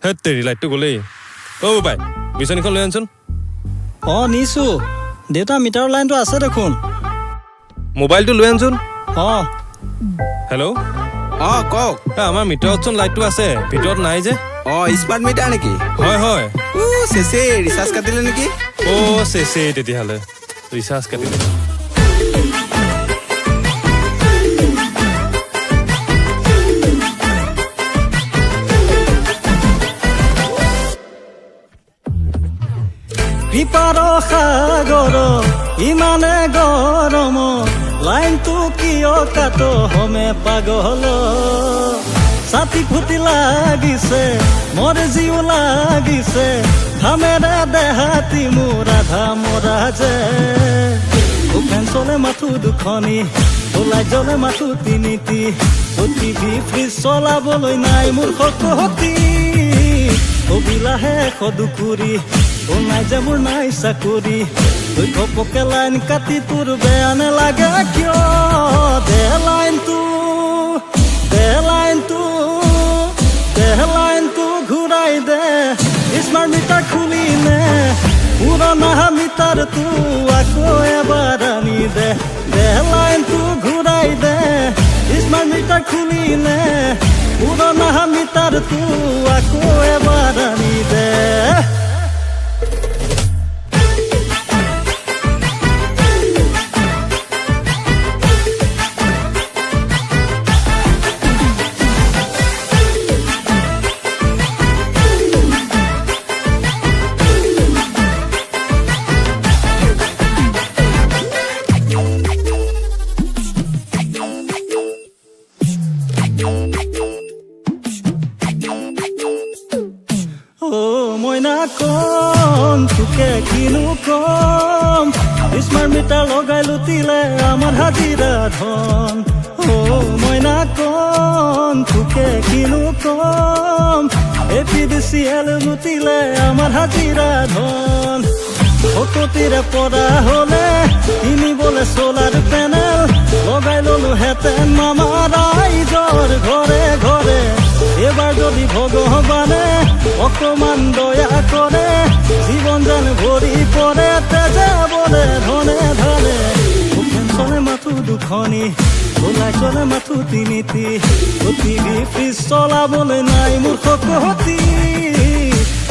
হেত তেৰি লাইটটো গ'লেই পাই বিচনীখন লৈ আনচোন নিছো দেউতা মিটাৰ লাইনটো আছে দেখোন মোবাইলটো লৈ আনচোন হেল্ল' কওক আমাৰ মিটাৰতচোন লাইটটো আছে ভিতৰত নাই যে স্মাৰ্ট মিটাৰ নেকি হয় চেচে ৰিচাৰ্জ কাটিলে নেকি চেচে তেতিয়াহ'লে ৰিচাৰ্জ কাটিলে কৃপাৰ সাগৰ ইমানে গৰম লাইনটো কিয় কাট হমে পাগল ছাতি ফুটি লাগিছে মোৰ জীৱ লাগিছে ঘামেৰে দেহাতি মোৰ আধা মৰা যে ফেন চলে মাথো দুখনি ওলাই জ্বলে মাথো তিনিটি টিভি ফ্ৰিজ চলাবলৈ নাই মোৰ শক্তি অবিলাহে সদুকুৰি নাই যে মোৰ নাই চাকৰি তই ঘপকে লাইন কাটি তোৰ বেয়া নালাগে কিয় দে লাইনটো ঘূৰাই দে স্মাৰ্ট মিটাৰ খুলি নে পুৰণা মিটাৰটো আকৌ এবাৰ আনি দে লাইনটো ঘূৰাই দে স্মাৰ্ট মিটাৰ খুলি নে পুৰণা মিটাৰটো আকৌ এবাৰ আনি দে মইনা কম তোকে কিনো কম স্মাৰ্ট মিটাৰ লগাই লুটিলে আমাৰ হাজিৰা ধন মইনা কম তোকে কিনো কম APDCL লুটিলে আমাৰ হাজিৰা ধন সকতিৰে পৰা হলে কিনিবলে চলাৰ পেনেল লগাই ললো হেতেন মামাৰ ৰাইজৰ ঘৰে ঘৰে এবাৰ যদি ভগৱানে অকমান দয়া কৰে জীৱন যেন ভৰি পৰে তেজে বলে ধনে ধনে চলে মাথো দুখনি ওলাই চলে মাথো তিনিটি টিভি ফ্ৰিজ চলাবলৈ নাই মোৰ শক্তি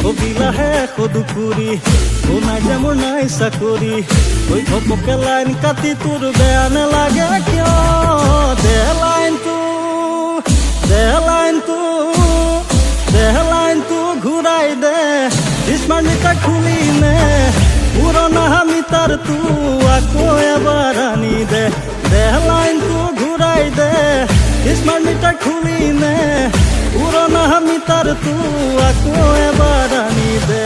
অবিলাহে সদুকুৰি নাই যে মোৰ নাই চাকৰি তই ঘপকে লাইন কাটি তোৰ বেয়া নালাগে কিয় দে লাইনটো ঘূৰাই দে স্মাৰ্ট মিটাৰ খুলি নে পুৰণা মিটাৰটো আকৌ এবাৰ আনি দে লাইনটো ঘূৰাই দে স্মাৰ্ট মিটাৰ খুলি নে পুৰণা মিটাৰটো আকৌ এবাৰ আনি দে